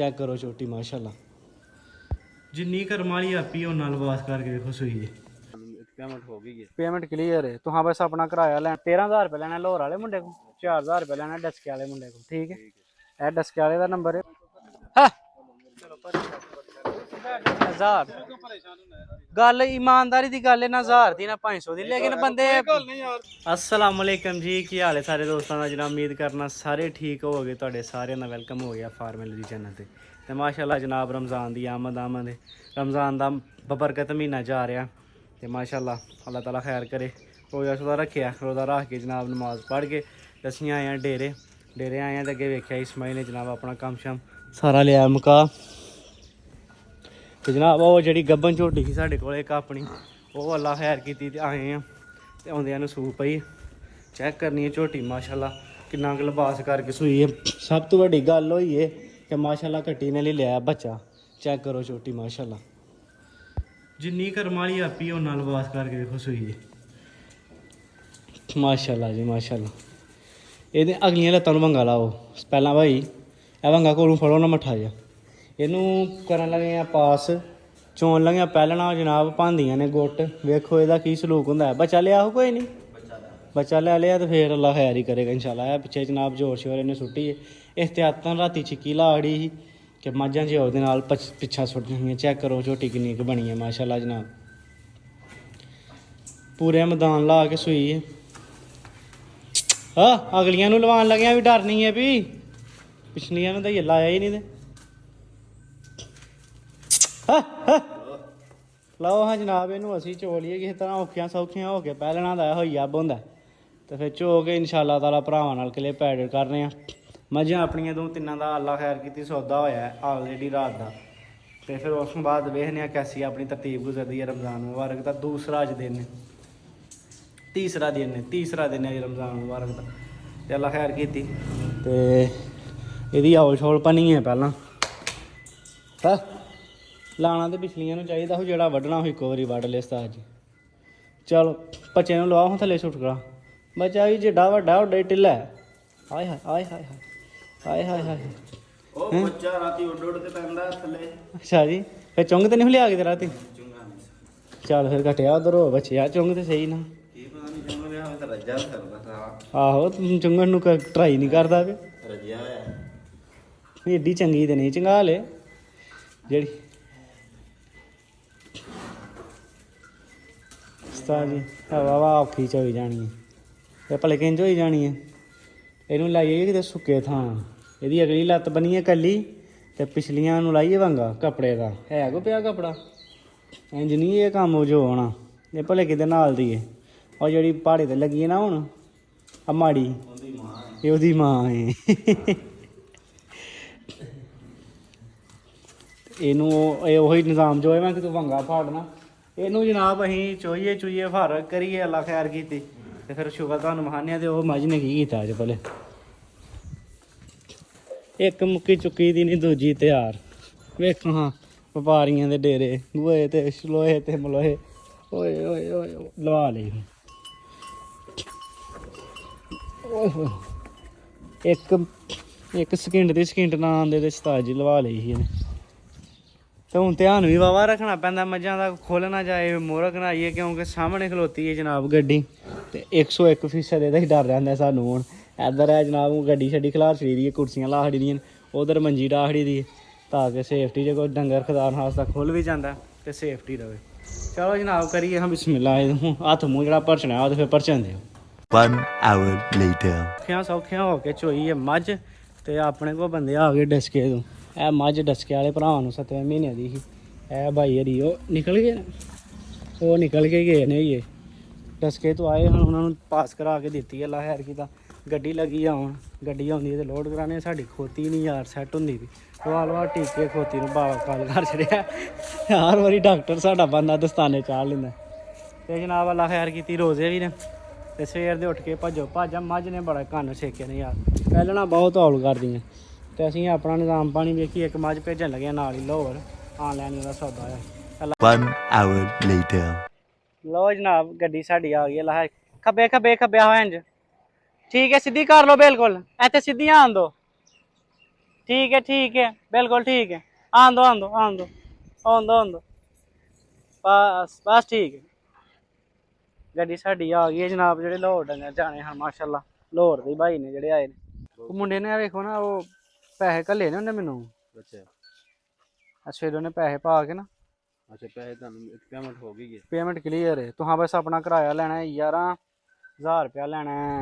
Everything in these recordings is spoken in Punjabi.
चेक करो छोटी माशाल्लाह जिन्नी करम वाली आपी उन्ना लबास करके देखो सुई है। पेमेंट हो गई है, पेमेंट क्लीयर है। तो हाँ बस अपना किराया लेना 13,000 रुपये लेना लाहौर वाले मुंडे को, 4,000 रुपये लेना डस्के वाले मुंडे को। ठीक है, यह डस्के वाले का नंबर है। हाँ 1000 गल ईमानदारी की गल है ना 1000 की ना 500 की, लेकिन बंदे अस्सलाम वालेकुम जी, की हाल है सारे दोस्तों का। जनाब उम्मीद करना सारे ठीक हो गए, तुहाडे सारे का वेलकम हो गया फार्मल चैनल पर। तो माशाल्लाह जनाब रमज़ान की आमद है, रमज़ान का बबरकत महीना जा रहा। तो माशाल्लाह अल्लाह ताला खैर करे। रोज़ा शोज़ा रखे, रोज़ा रख के जनाब नमाज पढ़ के दसियाँ आए हैं डेरे आए हैं। तो अगे वेख्या इसमाइल ने जनाब अपना कम शम सारा लिया मुका। तो जनाब वो जी गब्बन झोटी थी साढ़े को एक अपनी, वो अल्लाह खैर की आए हैं। तो आउंदियां सूप पई चेक करनी है झोटी माशाल्लाह किन्ना क लिबास करके सूई है। सब तो वड्डी गल होई है कि माशाल्लाह कट्टी ने ले लिया बच्चा। चेक करो झोटी माशाल्लाह जिन्नी करम वाली आपी उन्ना लिबास करके देखो सुई है माशाल्लाह जी माशाल्लाह। ये अगलियां लत्तां नूं वंगा लाओ पहला भाई, ए वंगा कोलों फड़ो ना मट्ठा जा। इनू करन लगे आ पास, चोन लगे पैलना जनाब भांदियां ने गुट। वेखो ਇਹਦਾ की सलूक हुंदा है। बच्चा लिया हो कोई नहीं, बच्चा ले लिया तो फिर अल्लाह खैर ही करेगा इंशाल्लाह। है पिछे जनाब जोर शोर इन्हें सुट्टी है। एहतियातन राती छिक्की लाड़ी ही कि मझां जे ओहदे नाल पिछा सुट जाइए। चेक करो झोटी किन्नी क बनी है माशाल्लाह जनाब, पूरे मैदान ला के सूई है। हाँ अगलियां नूं लवान लग्या भी डर नहीं है भी, पिछलियां नूं तो ये लाया ही नहीं दे। ਲਓ ਹਾਂ ਜਨਾਬ ਇਹਨੂੰ ਅਸੀਂ ਚੋ ਲਈਏ ਕਿਸੇ ਤਰ੍ਹਾਂ ਔਖੀਆਂ ਸੌਖੀਆਂ ਹੋ ਕੇ ਪਹਿਲਣਾ ਦਾ ਹੋਈ ਅੱਬ ਹੁੰਦਾ। ਤੇ ਫਿਰ ਚੋ ਕੇ ਇਨਸ਼ਾਅੱਲਾ ਤਾਲਾ ਭਰਾਵਾਂ ਨਾਲ ਕਿਲੇ ਪੈਡ ਕਰਨੇ ਆ। ਮੱਝਾਂ ਆਪਣੀਆਂ ਦੋ ਤਿੰਨਾਂ ਦਾ ਅੱਲਾ ਖੈਰ ਕੀਤੀ ਸੌਦਾ ਹੋਇਆ ਆਲਰੇਡੀ ਰਾਤ ਦਾ। ਤੇ ਫਿਰ ਉਸ ਤੋਂ ਬਾਅਦ ਵੇਖਦੇ ਹਾਂ ਕੈਸੀ ਆਪਣੀ ਤਰਤੀਬ ਗੁਜ਼ਰਦੀ ਹੈ ਰਮਜ਼ਾਨ ਮੁਬਾਰਕ ਦਾ ਦੂਸਰਾ ਅੱਜ ਦਿਨ ਤੀਸਰਾ ਦਿਨ ਹੈ ਰਮਜ਼ਾਨ ਮੁਬਾਰਕ ਦਾ। ਤੇ ਅੱਲਾ ਖੈਰ ਕੀਤੀ ਤੇ ਇਹਦੀ ਔਲ ਛੋਲ ਭੰਨੀ ਹੈ ਪਹਿਲਾਂ। ਹਾਂ ਲਾਣਾ तो पिछलियां ਨੂੰ ਚਾਹੀਦਾ ਹੋ ਜਿਹੜਾ ਵੱਢਣਾ ਹੋ ਇੱਕੋ ਵਾਰੀ ਵੱਢ ਲਿਆ ਉਸਤਾਦ ਜੀ। ਚਲੋ ਬੱਚੇ ਨੂੰ ਲਵਾਓ ਥੱਲੇ ਛੁਟਕਾ। ਬੱਚਾ ਵੀ ਜਿੱਡਾ ਵੱਡਾ ਉੱਡਾ ਹੀ ਢਿੱਲਾ। ਹਾਏ ਹਾਏ ਹਾਏ ਹਾਏ ਹਾਏ ਹਾਏ ਹਾਏ ਉਹ ਬੱਚਾ ਰਾਤੀ ਉੱਡ ਕੇ ਪੈਂਦਾ ਥੱਲੇ। ਅੱਛਾ ਜੀ ਫਿਰ ਚੁੰਗ ਤੇ ਨਹੀਂ ਲਿਆ ਕੇ ਤੇ ਰਾਤੀ ਚੱਲ ਫਿਰ ਘਟਿਆ ਉਧਰ ਹੋ ਬੱਚਿਆ ਚੁੰਗ ਤੇ ਸਹੀ ਨਾ ਕੀ ਪਤਾ ਨਹੀਂ ਚੁੰਗ ਲਿਆ ਤਾਂ ਰੱਜਾ ਕਰਦਾ। ਆਹੋ ਚੁੰਗਣ ਨੂੰ ਟਰਾਈ ਨਹੀਂ ਕਰਦਾ ਵੀ ਰੱਜਿਆ ਹੋਇਆ ਏਡੀ ਚੰਗੀ ਤੇ ਨਹੀਂ ਚੰਗਾ ਲੈ ਜਿਹੜੀ ਜੀ ਹਵਾ ਵਾ ਔਖੀ ਚ ਹੋਈ ਜਾਣੀ ਹੈ ਤੇ ਭਲੇ ਕਿੰਝ ਹੋਈ ਜਾਣੀ ਹੈ। ਇਹਨੂੰ ਲਾਈਏ ਕਿਤੇ ਸੁੱਕੇ ਥਾਂ। ਇਹਦੀ ਅਗਲੀ ਲੱਤ ਬਣੀ ਹੈ ਕੱਲੀ ਤੇ ਪਿਛਲੀਆਂ ਨੂੰ ਲਾਈਏ ਵੰਗਾ ਕੱਪੜੇ ਦਾ। ਹੈ ਕੋ ਪਿਆ ਕੱਪੜਾ ਇੰਝ ਨਹੀਂ ਇਹ ਕੰਮ ਜੋ ਹੋਣਾ। ਇਹ ਭਲੇ ਕਿਤੇ ਨਾਲ ਦੀ ਹੈ ਉਹ ਜਿਹੜੀ ਪਹਾੜੇ ਤੇ ਲੱਗੀ ਹੈ ਨਾ ਹੁਣ ਆ ਮਾੜੀ ਇਹ ਉਹਦੀ ਮਾਂ ਹੈ। ਇਹਨੂੰ ਇਹ ਉਹੀ ਨਿਜ਼ਾਮ ਜੋ ਹੈ ਮੈਂ ਕਿ ਤੂੰ ਵੰਗਾ ਫਾੜਨਾ ਇਹਨੂੰ ਜਨਾਬ ਅਸੀਂ ਚੋਈਏ ਫਰ ਕਰੀਏ ਅੱਲਾ ਖੈਰ ਕੀਤੀ ਤੇ ਫਿਰ ਸ਼ੁਕਰ ਤੁਹਾਨੂੰ ਮਹਾਨਿਆ। ਤੇ ਉਹ ਮੱਝ ਨੇ ਕੀ ਕੀਤਾ ਅੱਜ ਭਲੇ ਇੱਕ ਮੁੱਕੀ ਚੁੱਕੀ ਦੀ ਨਹੀਂ ਦੂਜੀ ਤਿਆਰ। ਵੇਖੋ ਹਾਂ ਵਪਾਰੀਆਂ ਦੇ ਡੇਰੇ ਗੋਏ ਤੇ ਲੋਹੇ ਤੇ ਮਲੋਹੇ ਓਏ ਓਏ ਓਏ ਲਵਾ ਲਈ ਇੱਕ ਸਕਿੰਟ ਦੀ ਸਕਿੰਟ ਨਾ ਆਉਂਦੇ ਤੇ ਸਤਾਜ ਜੀ ਲਵਾ ਲਈ ਸੀ ਇਹਨੇ। ਤੇ ਹੁਣ ਧਿਆਨ ਵੀ ਵਾਵਾ ਰੱਖਣਾ ਪੈਂਦਾ ਮੱਝਾਂ ਦਾ ਖੁੱਲ੍ਹ ਨਾ ਜਾਏ ਮੋਰਕ ਨਾ ਆਈਏ ਕਿਉਂਕਿ ਸਾਹਮਣੇ ਖਲੋਤੀ ਹੈ ਜਨਾਬ ਗੱਡੀ। ਤੇ 101% ਇਹਦਾ ਹੀ ਡਰ ਰਹਿੰਦਾ ਸਾਨੂੰ। ਹੁਣ ਇੱਧਰ ਹੈ ਜਨਾਬ ਗੱਡੀ ਛੱਡੀ ਖਿਲਾਰ ਛੜੀ ਦੀ ਹੈ, ਕੁਰਸੀਆਂ ਲਾ ਛੜੀ ਦੀਆਂ ਉਧਰ ਮੰਜੀ ਡਾ ਛੜੀ ਦੀ ਤਾਂ ਕਿ ਸੇਫਟੀ ਜੇ ਕੋਈ ਡੰਗਰ ਖਦਾਰ ਹਾਸਤਾ ਖੁੱਲ੍ਹ ਵੀ ਜਾਂਦਾ ਤੇ ਸੇਫਟੀ ਰਹੇ। ਚਲੋ ਜਨਾਬ ਕਰੀਏ ਹਾਂ ਬਿਸਮਿਲ੍ਲਾ। ਹੁਣ ਹੱਥ ਮੂੰਹ ਜਿਹੜਾ ਭਰਚਣਾ ਉਹ ਤੇ ਫਿਰ ਭਰਚਣ ਦਿਓ। 1 hour later ਸੌਖੀਆਂ ਹੋ ਕੇ ਚੋਈ ਹੈ ਮੱਝ ਤੇ ਆਪਣੇ ਕੋਲ ਬੰਦੇ ਆ ਗਏ ਡਸਕੇ ਤੋਂ। ਇਹ ਮੱਝ ਡਸਕੇ ਵਾਲੇ ਭਰਾਵਾਂ ਨੂੰ 7ਵੇਂ ਮਹੀਨੇ ਦੀ ਸੀ। ਇਹ ਭਾਈ ਹਰੀ ਉਹ ਨਿਕਲ ਗਏ ਨੇ, ਉਹ ਨਿਕਲ ਕੇ ਗਏ ਨੇ ਇਹ ਡਸਕੇ ਤੋਂ ਆਏ ਹੁਣ ਉਹਨਾਂ ਨੂੰ ਪਾਸ ਕਰਾ ਕੇ ਦਿੱਤੀ ਅੱਲਾ ਖੈਰ ਕੀਤਾ। ਗੱਡੀ ਲੱਗੀ ਆ ਹੁਣ ਗੱਡੀ ਆਉਂਦੀ ਤੇ ਲੋਡ ਕਰਾਣੇ। ਸਾਡੀ ਖੋਤੀ ਨਹੀਂ ਯਾਰ ਸੈੱਟ ਹੁੰਦੀ ਵੀ ਲਵਾ ਟੀਕੇ ਖੋਤੀ ਨੂੰ ਬਾਵਾ ਕਾਲ ਕਰ ਛੜਿਆ। ਹਰ ਵਾਰੀ ਡਾਕਟਰ ਸਾਡਾ ਬੰਦਾ ਦਸਤਾਨੇ ਚਾੜ ਲੈਂਦਾ। ਤੇ ਜਨਾਬ ਅੱਲਾ ਖੈਰ ਕੀਤੀ ਰੋਜ਼ੇ ਵੀ ਨੇ ਤੇ ਸਵੇਰ ਦੇ ਉੱਠ ਕੇ ਭਾਜਾ ਮੱਝ ਨੇ ਬੜਾ ਕੰਨ ਛੇਕੇ ਨੇ ਯਾਰ ਪਹਿਲਣਾ ਬਹੁਤ ਹੌਲ ਕਰਦੀਆਂ। ਤੇ ਅਸੀਂ ਆਪਣਾ ਨਿਜ਼ਾਮ ਪਾਣੀ ਵੇਖੀ ਇੱਕ ਮੱਝ ਭੇਜਣ ਲੱਗੇ ਨਾਲ ਹੀ ਲਾਹੌਰ ਆਨਲਾਈਨ ਦਾ ਸੌਦਾ ਹੈ। 1 hour later ਲਓ ਜਨਾਬ ਗੱਡੀ ਸਾਡੀ ਆ ਗਈ ਹੈ। ਲਾ ਖੱਬੇ ਹੋਇਆ ਇੰਜ ਠੀਕ ਹੈ ਸਿੱਧੀ ਕਰ ਲਓ ਬਿਲਕੁਲ ਇੱਥੇ ਸਿੱਧੀਆਂ ਆਉਣ ਦਿਓ। ठीक है बिल्कुल ठीक है। आन दो आन दो आन दो आन दो आन दो बस बस ठीक है। ਗੱਡੀ ਸਾਡੀ ਆ ਗਈ ਹੈ ਜਨਾਬ। ਜਿਹੜੇ ਲਾਹੌਰ ਡੰਗਰ ਜਾਣੇ ਹਨ ਮਾਸ਼ਾਅੱਲਾ ਲਾਹੌਰ ਦੇ ਭਾਈ ਨੇ ਜਿਹੜੇ ਆਏ ਨੇ। ਉਹ ਮੁੰਡੇ ਨੇ ਵੇਖੋ ਨਾ ਉਹ ਪੈਸੇ ਘੱਲੇ ਨੇ ਉਹਨੇ ਮੈਨੂੰ। ਅੱਛਾ ਉਹਨੇ ਪੈਸੇ ਪਾ ਕੇ ਨਾ अच्छा पैसे ਤੁਹਾਨੂੰ पेमेंट हो गई है। पेमेंट क्लियर है। तुहां बस अपना किराया लेना है 11,000 रुपया लेना है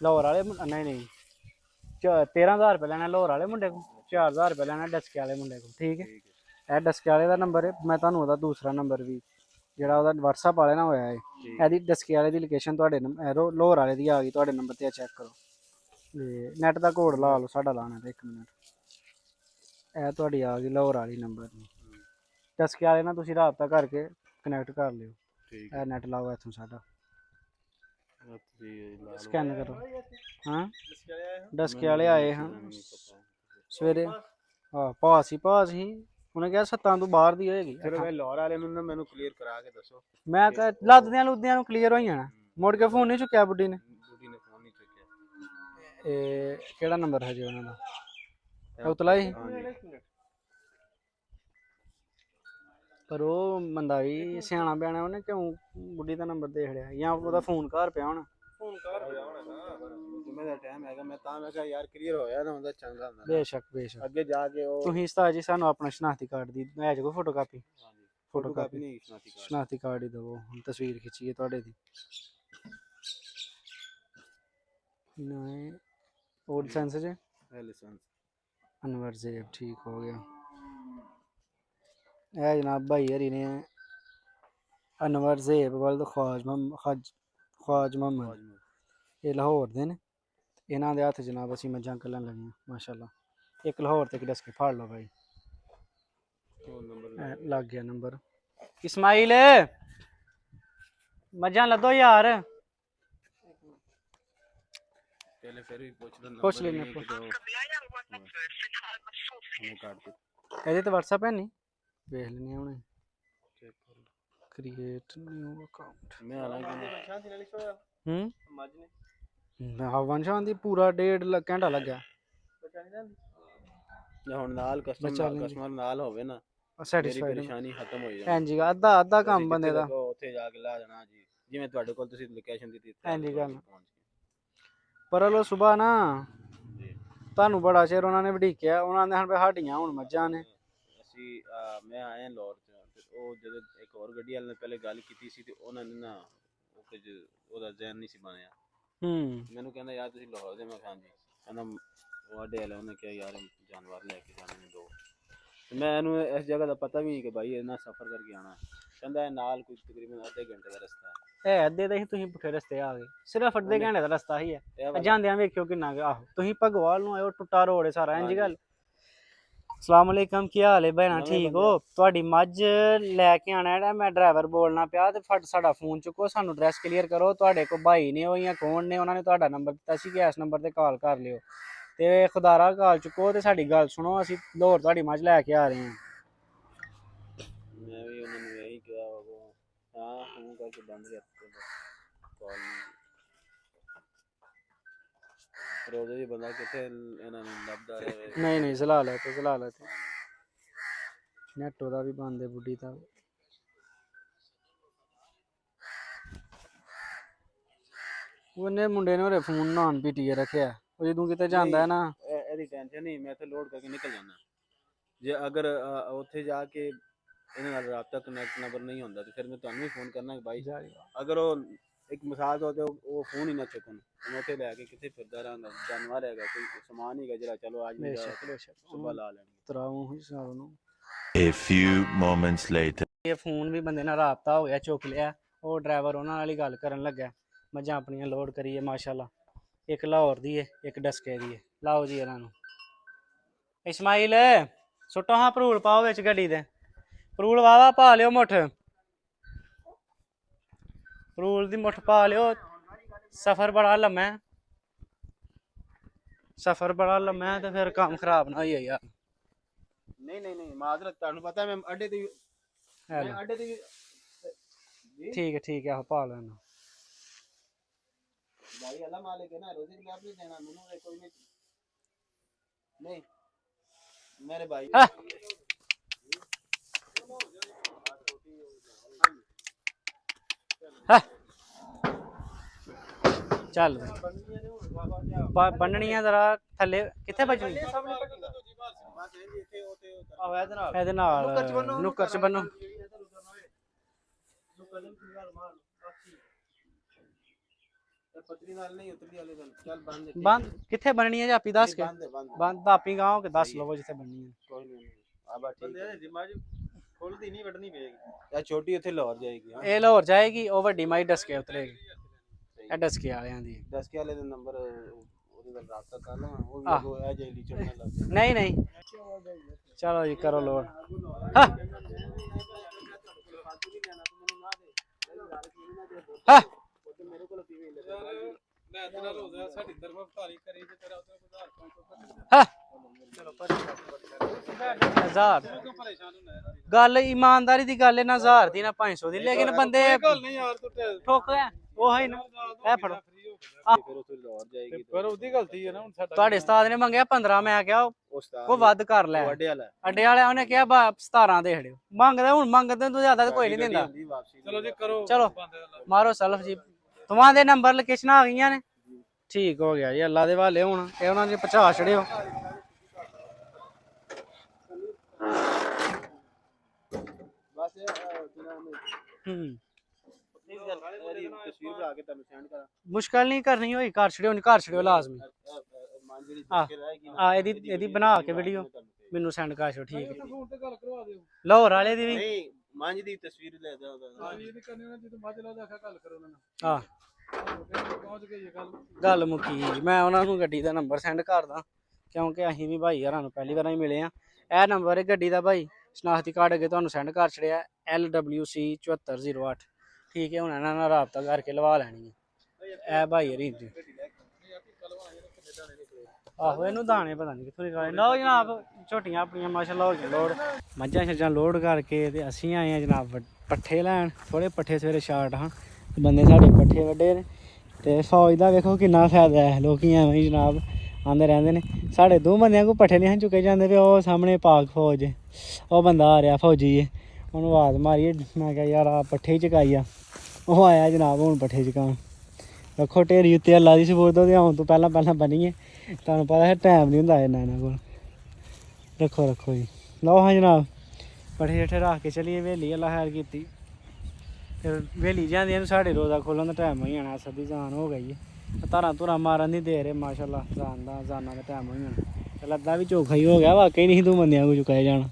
लाहौर वाले। नहीं नहीं 13,000 रुपया लेना लाहौर वाले मुंडे को, 4,000 रुपया लेना डस्के वाले मुंडे को। ठीक है ਇਹ ਡਸਕੇ ਵਾਲੇ ਦਾ ਨੰਬਰ ਹੈ। ਮੈਂ ਤੁਹਾਨੂੰ ਉਹਦਾ ਦੂਸਰਾ ਨੰਬਰ ਵੀ ਜਿਹੜਾ ਉਹਦਾ WhatsApp ਵਾਲੇ ਨਾਲ ਹੋਇਆ ਹੈ ਇਹਦੀ ਡਸਕੇ ਵਾਲੇ ਦੀ ਲੋਕੇਸ਼ਨ ਤੁਹਾਡੇ ਲਾਹੌਰ ਵਾਲੇ ਦੀ ਆ ਗਈ ਤੁਹਾਡੇ ਨੰਬਰ ਤੇ ਚੈੱਕ ਕਰੋ। ਤੇ ਨੈਟ ਦਾ ਕੋਡ ਲਾ ਲਓ ਸਾਡਾ ਲਾਣਾ ਤੇ 1 ਮਿੰਟ। ਇਹ ਤੁਹਾਡੀ ਆ ਗਈ ਲਾਹੌਰ ਵਾਲੀ ਨੰਬਰ ਡਸਕੇ ਵਾਲੇ ਨਾਲ ਤੁਸੀਂ ਰਾਬਤਾ ਕਰਕੇ ਕਨੈਕਟ ਕਰ ਲਿਓ। ਇਹ ਨੈਟ ਲਾਓ ਇੱਥੋਂ ਸਾਡਾ ਸਕੈਨ ਕਰੋ। ਹਾਂ ਡਸਕੇ ਵਾਲੇ ਆਏ ਹਨ ਸਵੇਰੇ। ਹਾਂ ਪਾਸ ਹੀ ਉਹਨੇ ਕਿਹਾ 7 ਤੋਂ ਬਾਹਰ ਦੀ ਹੋਏਗੀ। ਫਿਰ ਲਾਹੌਰ ਵਾਲੇ ਨੂੰ ਨਾ ਮੈਨੂੰ ਕਲੀਅਰ ਕਰਾ ਕੇ ਦੱਸੋ। ਮੈਂ ਕਿਹਾ ਲੱਦਦਿਆਂ ਲੁੱਦਿਆਂ ਨੂੰ ਕਲੀਅਰ ਹੋ ਜਾਣਾ। ਮੁੜ ਕੇ ਫੋਨ ਨਹੀਂ ਚੁੱਕਿਆ ਬੁੱਢੀ ਨੇ। ਬੁੱਢੀ ਨੇ ਫੋਨ ਨਹੀਂ ਚੁੱਕਿਆ। ਇਹ ਕਿਹੜਾ ਨੰਬਰ ਹੈ ਜੀ ਉਹਨਾਂ ਦਾ ਉਤਲਾ ਹੀ। ਪਰ ਉਹ ਬੰਦਾ ਵੀ ਸਿਆਣਾ ਬਿਆਣਾ ਉਹਨੇ ਕਿਉਂ ਬੁੱਢੀ ਦਾ ਨੰਬਰ ਦੇਖ ਲਿਆ ਜਾਂ ਉਹਦਾ ਫੋਨ ਘਰ ਪਿਆ ਹੋਣਾ। ਫੋਨ ਕਰ ਹੋਇਆ ਹੋਣਾ ਜੁਮੇ ਦਾ ਟਾਈਮ ਹੈਗਾ। ਮੈਂ ਤਾਂ ਮੈਂ ਕਿਹਾ ਯਾਰ ਕਲੀਅਰ ਹੋਇਆ ਨਾ ਹੁੰਦਾ ਚੰਗਾ ਹੁੰਦਾ। ਬੇਸ਼ੱਕ ਬੇਸ਼ੱਕ ਅੱਗੇ ਜਾ ਕੇ ਉਹ ਤੁਸੀਂ ਉਸਤਾਦ ਜੀ ਸਾਨੂੰ ਆਪਣਾ ਸ਼ਨਾਖਤੀ ਕਾਰਡ ਦੀ ਹੈ ਜੋ ਫੋਟੋ ਕਾਪੀ ਫੋਟੋ ਕਾਪੀ ਨਹੀਂ ਸ਼ਨਾਖਤੀ ਕਾਰਡ ਹੀ ਦਵੋ। ਹੁਣ ਤਸਵੀਰ ਖਿੱਚੀਏ ਤੁਹਾਡੇ ਦੀ। ਨਹੀਂ ਉਹ ਲਾਇਸੈਂਸ ਜੇ ਲਾਇਸੈਂਸ ਅਨਵਰ ਜ਼ੇਬ ਠੀਕ ਹੋ ਗਿਆ। ਇਹ ਜਨਾਬ ਭਾਈ ਹਰੀ ਨੇ ਅਨਵਰ ਜ਼ੇਬ ਵਲਦ ख्वाज मोहम्मद ਇਹ ਲਾਹੌਰ ਦੇ ਨੇ। ਇਹਨਾਂ ਦੇ ਹੱਥ ਜਨਾਬ ਅਸੀਂ ਮੱਝਾਂ ਕੱਲਣ ਲੱਗੀਆਂ ਮਾਸ਼ਾਅੱਲਾ। ਇੱਕ ਲਾਹੌਰ ਤੇ ਇੱਕ ਡਸਕੇ ਫੜ ਲਓ ਭਾਈ। ਲੱਗ ਗਿਆ ਨੰਬਰ। ਇਸਮਾਈਲ ਮੱਝਾਂ ਲੱਦੋ ਯਾਰ। ਪਹਿਲੇ ਫਿਰ ਵੀ ਪੁੱਛ ਲੈਣੇ ਇਹਦੇ ਤੇ WhatsApp ਹੈ ਨਹੀਂ ਵੇਖ ਲੈਣੇ ਹੁਣੇ। ਕ੍ਰੀਏਟ ਨਿਊ ਅਕਾਊਂਟ ਮੈਂ ਹਾਲਾਂਕਿ ਮੱਝ ਨੇ ਵੰਸ਼ਾਂ ਦੀ ਪੂਰਾ 1.5 ਘੰਟਾ ਲੱਗਿਆ। ਹੁਣ ਨਾਲ ਕਸਟਮਰ ਨਾਲ ਹੋਵੇ ਨਾ ਸੈਟੀਸਫਾਈਡ ਪਰੇਸ਼ਾਨੀ ਖਤਮ ਹੋ ਜਾਂਦੀ। ਹਾਂਜੀ ਅੱਧਾ ਕੰਮ ਬੰਦੇ ਦਾ ਉੱਥੇ ਜਾ ਕੇ ਲਾ ਜਾਣਾ ਜੀ ਜਿਵੇਂ ਤੁਹਾਡੇ ਕੋਲ ਤੁਸੀਂ ਲੋਕੇਸ਼ਨ ਦਿੱਤੀ। ਹਾਂਜੀ ਗੱਲ ਪਰ ਲੋ ਸਵੇਰ ਨਾ ਤੁਹਾਨੂੰ ਬੜਾ ਚਿਰ ਉਹਨਾਂ ਨੇ ਵਢੀਕਿਆ। ਉਹਨਾਂ ਨੇ ਹੁਣ ਸਾਡੀਆਂ ਹੁਣ ਮੱਝਾਂ ਨੇ। ਅਸੀਂ ਮੈਂ ਆਇਆ ਲਾਹੌਰ ਚ ਤੇ ਉਹ ਜਦੋਂ ਇੱਕ ਹੋਰ ਗੱਡੀ ਵਾਲੇ ਨੇ ਪਹਿਲੇ ਗੱਲ ਕੀਤੀ ਸੀ ਤੇ ਉਹਨਾਂ ਨੇ ਨਾ ਉਹ ਕੁਝ ਉਹਦਾ ਜ਼ਹਿਨ ਨਹੀਂ ਸੀ ਬਣਿਆ। ਮੈਨੂੰ ਕਹਿੰਦਾ ਯਾਰ ਤੁਸੀਂ ਲਾਹੌਰ ਦੇ। ਮੈਂ ਕਿਹਾ ਹਾਂਜੀ। ਕਹਿੰਦਾ ਵਾਡੇ ਵਾਲੇ ਉਹਨੇ ਕਿਹਾ ਯਾਰ ਜਾਨਵਰ ਲੈ ਕੇ ਜਾਣੇ ਨੇ 2। ਮੈਂ ਇਹਨੂੰ ਇਸ ਜਗ੍ਹਾ ਦਾ ਪਤਾ ਵੀ ਨਹੀਂ ਕਿ ਭਾਈ ਇਹਨਾਂ ਸਫ਼ਰ ਕਰਕੇ ਆਉਣਾ। ਕਹਿੰਦਾ ਇਹ ਨਾਲ ਕੁਝ ਤਕਰੀਬਨ ਅੱਧੇ ਘੰਟੇ ਦਾ ਰਸਤਾ ਹੈ। ਇਹ ਅੱਧੇ ਦਾ ਹੀ ਤੁਸੀਂ ਪੁੱਠੇ ਰਸਤੇ ਆ ਗਏ। ਸਿਰਫ ਅੱਧੇ ਘੰਟੇ ਦਾ ਰਸਤਾ ਹੀ ਹੈ। ਜਾਂਦਿਆਂ ਵੇਖਿਓ ਕਿੰਨਾ ਆਹੋ ਤੁਸੀਂ ਭਗਵਾਲ ਨੂੰ ਆਇਓ ਟੁੱਟਾ ਰੋਡ ਹੈ ਸਾਰਾ ਇੰਜ ਗੱਲ। अस्सलाम वालेकुम ਕੀ ਹਾਲ ਹੈ ਭੈਣਾ ਠੀਕ ਹੋ। ਤੁਹਾਡੀ ਮੱਝ ਲੈ ਕੇ ਆਣਾ ਜਿਹੜਾ ਮੈਂ ਡਰਾਈਵਰ ਬੋਲਣਾ ਪਿਆ ਤੇ ਫਟ ਸਾਡਾ ਫੋਨ ਚੁੱਕੋ ਸਾਨੂੰ ਐਡਰੈਸ ਕਲੀਅਰ ਕਰੋ। ਤੁਹਾਡੇ ਕੋਲ ਭਾਈ ਨੇ ਉਹ ਜਾਂ ਕੌਣ ਨੇ ਉਹਨਾਂ ਨੇ ਤੁਹਾਡਾ ਨੰਬਰ ਦਿੱਤਾ ਸੀ ਕਿ ਇਸ ਨੰਬਰ ਤੇ ਕਾਲ ਕਰ ਲਿਓ ਤੇ ਖੁਦਾਰਾ ਕਾਲ ਚੁੱਕੋ ਤੇ ਸਾਡੀ ਗੱਲ ਸੁਣੋ। ਅਸੀਂ ਲਾਹੌਰ ਤੁਹਾਡੀ ਮੱਝ ਲੈ ਕੇ ਆ ਰਹੇ ਹਾਂ। ਮੈਂ ਵੀ ਉਹਨਾਂ ਨੂੰ ਇਹੀ ਕਿਹਾ ਹਾਂ ਫੋਨ ਕਰਕੇ ਬੰਦ ਕਰ ਕਾਲ ਰੋਜ਼ ਹੀ ਬੰਦਾ ਕਿੱਥੇ ਇਹਨਾਂ ਨੂੰ ਲੱਭਦਾ ਰਹੇ। ਨਹੀਂ ਚਲਾ ਲੈ ਤੇ ਨੈਟ ਉਹਦਾ ਵੀ ਬੰਦ ਹੈ ਬੁੱਢੀ ਦਾ। ਉਹਨੇ ਮੁੰਡੇ ਨੇ ਉਹਦੇ ਫੋਨ ਨਾਨ ਪੀਟੀਏ ਰੱਖਿਆ। ਉਹ ਜਦੋਂ ਕਿਤੇ ਜਾਂਦਾ ਹੈ ਨਾ ਇਹਦੀ ਟੈਨਸ਼ਨ ਨਹੀਂ। ਮੈਂ ਇੱਥੇ ਲੋਡ ਕਰਕੇ ਨਿਕਲ ਜਾਣਾ। ਜੇ ਅਗਰ ਉੱਥੇ ਜਾ ਕੇ ਇਹਨਾਂ ਨਾਲ ਰਾਬਤਾ ਕਨੈਕਟ ਨੰਬਰ ਨਹੀਂ ਹੁੰਦਾ ਤੇ ਫਿਰ ਮੈਂ ਤੁਹਾਨੂੰ ਵੀ ਫੋਨ ਕਰਨਾ ਕਿ ਭਾਈ ਅਗਰ ਉਹ ਇੱਕ ਮਿਸਾਲ ਤੋਂ ਉਹ ਫੋਨ ਹੀ ਨਾ ਚੁੱਕਣ ਮੈਂ ਉੱਥੇ ਲੈ ਕੇ ਕਿੱਥੇ ਫਿਰਦਾ ਰਹਾਂਗਾ। ਜਾਨਵਰ ਹੈਗਾ ਕੋਈ ਸਮਾਨ ਹੀਗਾ ਜਿਹੜਾ ਚਲੋ ਅੱਜ ਸੁਬਹ ਲਾ ਲੈਣਗੇ ਤਰਾਉਂ ਹਿਸਾਬ ਨੂੰ। A few moments later ਇਹ ਫੋਨ ਵੀ ਬੰਦੇ ਨਾਲ ਰਾਬਤਾ ਹੋ ਗਿਆ ਚੁੱਕ ਲਿਆ। ਉਹ ਡਰਾਈਵਰ ਉਹਨਾਂ ਨਾਲ ਹੀ ਗੱਲ ਕਰਨ ਲੱਗਾ। ਮੱਝਾਂ ਆਪਣੀਆਂ ਲੋਡ ਕਰੀਏ ਮਾਸ਼ਾਅੱਲਾ। ਇੱਕ ਲਾਹੌਰ ਦੀ ਹੈ ਇੱਕ ਡਸਕੇ ਦੀ ਹੈ। ਲਾਓ ਜੀ ਇਹਨਾਂ ਨੂੰ। ਇਸਮਾਈਲ ਸੁੱਟੋ ਹਾਂ ਭਰੂਲ ਪਾਓ ਵਿੱਚ ਗੱਡੀ ਦੇ। ਭਰੂਲ ਵਾਵਾ ਪਾ ਲਿਓ ਮੁੱਠ। ਭਰੂਲ ਦੀ ਮੁੱਠ ਪਾ ਲਿਓ। ਸਫ਼ਰ ਬੜਾ ਲੰਮਾ ਤੇ ਫਿਰ ਕੰਮ ਖਰਾਬ ਨਾ ਹੋਈਏ ਯਾਰ। ਨਹੀਂ ਮਾਜ਼ਰਤ ਤੁਹਾਨੂੰ ਪਤਾ ਮੈਂ ਅੱਡੇ ਤੇ ਠੀਕ ਹੈ ਆਹ ਪਾ ਲੈਣਾ। भाई अल्लाह मालिक है ना रोजी भी आप नहीं देना मैंने कोई नहीं नहीं मेरे भाई हाँ। हाँ। ਚੱਲ ਬੰਨਣੀਆਂ ਜ਼ਰਾ ਥੱਲੇ ਕਿੱਥੇ ਵੱਜਣੀ ਇਹਦੇ ਨਾਲ ਨੁੱਕਰ ਚ ਬੰਨੋ पतली नाल नहीं उतली वाले गल चल बंद ਬੰਦ ਕਿੱਥੇ ਬੰਨਣੀ ਹੈ ਜਾਪੀ ਦੱਸ ਕੇ बंद ਬੰਦ ਦਾਪੀ ਗਾਓ ਕਿ ਦੱਸ ਲਵੋ ਜਿੱਥੇ ਬੰਨਣੀ ਹੈ कोई नहीं आबा ठीक है दिमाग खोलदी नहीं वडनी पेगी या छोटी उथे लाहौर जाएगी हां ਇਹ ਲਾਹੌਰ ਜਾਏਗੀ ਉਹ ਵੱਡੀ ਮਾਈ ਡਸਕੇ ਉਤਰੇਗੀ ਇਹ ਡਸਕੇ ਵਾਲਿਆਂ ਦੀ 10 के वाले ਦਾ ਨੰਬਰ ਉਹਦੇ ਨਾਲ ਰਾਬਤਾ ਕਰ ਲਵਾਂ ਉਹ ਆਹ। ਵੀ ਆ ਜਾਈ ਲੀਚੜ ਨਾਲ ਲੱਗ ਨਹੀਂ ਨਹੀਂ ਚਲੋ ਜੀ ਕਰੋ ਲੋਡ ਹਾਂ ਹਾਂ ਮੈਂ ਤੇ ਨਾਲ ਹੋ ਗਿਆ ਸਾਡੀ ਧਰਮ ਅਵਤਾਰੀ ਕਰੀ ਤੇ ਤੇਰਾ ਉਧਰ ਆਧਾਰ ਹਾਂ ਚਲੋ ਪਰ 1000 ਕਿਉਂ ਪਰੇਸ਼ਾਨ ਹੁੰਦਾ ਯਾਰ ਗੱਲ ਇਮਾਨਦਾਰੀ ਦੀ ਗੱਲ ਹੈ ਨਾ 1000 ਦੀ ਨਾ 500 ਦੀ ਲੇਕਿਨ ਬੰਦੇ ਗੱਲ ਨਹੀਂ ਯਾਰ ਤੂੰ ਠੋਕ ਰਿਹਾ ਉਹ ਹੈ ਨਾ ਇਹ ਫੜੋ ਫਿਰ ਉਥੇ ਲਾਹੌਰ ਜਾਏਗੀ ਪਰ ਉਹਦੀ ਗਲਤੀ ਹੈ ਨਾ ਹੁਣ ਸਾਡਾ ਤੁਹਾਡੇ ਉਸਤਾਦ ਨੇ ਮੰਗਿਆ 15 ਮੈਂ ਕਿਹਾ ਉਸਤਾਦ ਉਹ ਵੱਧ ਕਰ ਲੈ ਵੱਡੇ ਵਾਲਾ ਅੱਡੇ ਵਾਲਿਆਂ ਉਹਨੇ ਕਿਹਾ 17 ਦੇ ਖੜਿਓ ਮੰਗਦਾ ਹੁਣ ਮੰਗਦੇ ਤੂੰ ਜ਼ਿਆਦਾ ਤਾਂ ਕੋਈ ਨਹੀਂ ਦਿੰਦਾ ਚਲੋ ਜੀ ਕਰੋ ਚਲੋ ਮਾਰੋ ਸੈਲਫ ਜੀ ਤੁਹਾਡੇ ਨੰਬਰ ਲੋਕੇਸ਼ਨਾਂ ਆ ਗਈਆਂ ਨੇ ਠੀਕ ਹੋ ਗਿਆ ਜੀ ਅੱਲਾ ਦੇ ਹਵਾਲੇ ਹੁਣ ਇਹ ਉਹਨਾਂ ਨੇ ਪਹੁੰਚਾ ਛੜਿਓ ਬਸ ਹੂੰ ਤਸਵੀਰ ਬਣਾ ਕੇ ਤੁਹਾਨੂੰ ਸੈਂਡ ਕਰਾਂ ਮੁਸ਼ਕਲ ਨਹੀਂ ਕਰਨੀ ਹੋਈ ਘਰ ਛੜਿਓ ਲਾਜ਼ਮੀ ਮਾਨ ਜਿਹੜੀ ਆ ਤਸਵੀਰ ਆਏਗੀ ਆ ਇਹਦੀ ਬਣਾ ਕੇ ਵੀਡੀਓ ਮੈਨੂੰ ਸੈਂਡ ਕਰ ਛੋ ਠੀਕ ਹੈ ਫੋਨ ਤੇ ਗੱਲ ਕਰਵਾ ਦਿਓ ਲਾਹੌਰ ਵਾਲੇ ਦੀ ਵੀ ਨਹੀਂ ਮਾਂਝ ਦੀ ਤਸਵੀਰ ਲੈ ਜਾ ਉਹਦਾ ਹਾਂ ਇਹ ਕਰਨੀ ਉਹਨਾਂ ਜਦੋਂ ਮੱਝ ਲਾ ਦਾ ਗੱਲ ਕਰੋ ਉਹਨਾਂ ਨਾਲ ਆ ਪਹੁੰਚ ਗਈ ਇਹ ਗੱਲ ਗੱਲ ਮੁੱਕੀ ਮੈਂ ਉਹਨਾਂ ਨੂੰ ਗੱਡੀ ਦਾ ਨੰਬਰ ਸੈਂਡ ਕਰਦਾ ਕਿਉਂਕਿ ਅਸੀਂ ਵੀ ਭਾਈ ਯਾਰਾਂ ਨੂੰ ਪਹਿਲੀ ਵਾਰ ਹੀ ਮਿਲੇ ਆ ਇਹ ਨੰਬਰ ਹੈ ਗੱਡੀ ਦਾ ਭਾਈ ਸ਼ਨਾਖਤੀ ਕਾਰਡ ਅੱਗੇ ਤੁਹਾਨੂੰ ਸੈਂਡ ਕਰ ਛੜਿਆ LWC 7408 ਠੀਕ ਹੈ ਹੁਣ ਇਹਨਾਂ ਨਾਲ ਰਾਬਤਾ ਕਰਕੇ ਲਵਾ ਲੈਣੀ ਹੈ ਇਹ ਭਾਈ ਰੀਤ ਜੀ ਆਹੋ ਇਹਨੂੰ ਦਾਣੇ ਪਤਾ ਨਹੀਂ ਕਿੱਥੋਂ ਨਿਕਾਲੇ ਲਓ ਜਨਾਬ ਝੋਟੀਆਂ ਆਪਣੀਆਂ ਮਾਸ਼ਾਅੱਲਾ ਹੋ ਗਈਆਂ ਲੋਡ ਮੱਝਾਂ ਛੱਜਾਂ ਲੋਡ ਕਰਕੇ ਤੇ ਅਸੀਂ ਆਏ ਆ ਜਨਾਬ ਪੱਠੇ ਲੈਣ ਥੋੜੇ ਪੱਠੇ ਸਵੇਰੇ ਸ਼ਾਰਟ ਹਾਂ ਬੰਦੇ ਸਾਡੇ ਪੱਠੇ ਵੱਡੇ ਨੇ ਤੇ ਫੌਜ ਦਾ ਵੇਖੋ ਕਿੰਨਾ ਫਾਇਦਾ ਹੈ ਲੋਕੀ ਐਵੇਂ ਹੀ ਜਨਾਬ ਆਂਦੇ ਰਹਿੰਦੇ ਨੇ ਸਾਡੇ ਦੋ ਬੰਦਿਆਂ ਕੋ ਪੱਠੇ ਨਹੀਂ ਚੁੱਕੇ ਜਾਂਦੇ ਤੇ ਉਹ ਸਾਹਮਣੇ ਪਾਕ ਫੌਜ ਉਹ ਬੰਦਾ ਆ ਰਿਹਾ ਫੌਜੀ ਹੈ ਉਹਨੂੰ ਆਵਾਜ਼ ਮਾਰੀਏ ਮੈਂ ਕਿਹਾ ਯਾਰ ਆ ਪੱਠੇ ਚਕਾਈ ਆ ਉਹ ਆਇਆ ਜਨਾਬ ਹੁਣ ਪੱਠੇ ਚਕਾਉਣ ਰੱਖੋ ਢੇਰੀ ਉੱਤੇ ਅੱਲਾ ਦੀ ਸਪੋਰਟ ਉਹਦੇ ਆਉਣ ਤੋਂ ਪਹਿਲਾਂ ਬੰਨੀਏ ਤੁਹਾਨੂੰ ਪਤਾ ਹੈ ਟਾਈਮ ਨਹੀਂ ਹੁੰਦਾ ਇਹਨਾਂ ਕੋਲ ਰੱਖੋ ਜੀ ਲਓ ਹਾਂ ਜਨਾਬ ਪੱਠੇ ਇੱਥੇ ਰੱਖ ਕੇ ਚਲੀਏ ਹਵੇਲੀ ਅੱਲਾ ਖੈਰ ਕੀਤੀ ਫਿਰ ਹਵੇਲੀ ਜਾਂਦੀਆਂ ਨੂੰ ਸਾਡੇ ਰੋਜ਼ਾ ਖੋਲ੍ਹਣ ਦਾ ਟਾਈਮ ਹੋ ਜਾਣਾ ਸਦੀ ਜਾਨ ਹੋ ਗਈ ਹੈ ਧਾਰਾਂ ਮਾਰਨ ਦੀ ਦੇਰ ਹੈ ਮਾਸ਼ਾਅੱਲਾ ਜਾਨਾਂ ਦਾ ਟਾਈਮ ਹੋ ਜਾਣਾ ਤੇ ਲੱਦਾ ਵੀ ਚੋਖਾ ਹੀ ਹੋ ਗਿਆ ਵਾਕਈ ਨਹੀਂ ਤੂੰ ਬੰਦਿਆਂ ਕੋ ਚੁਕਾਇਆ ਜਾਣਾ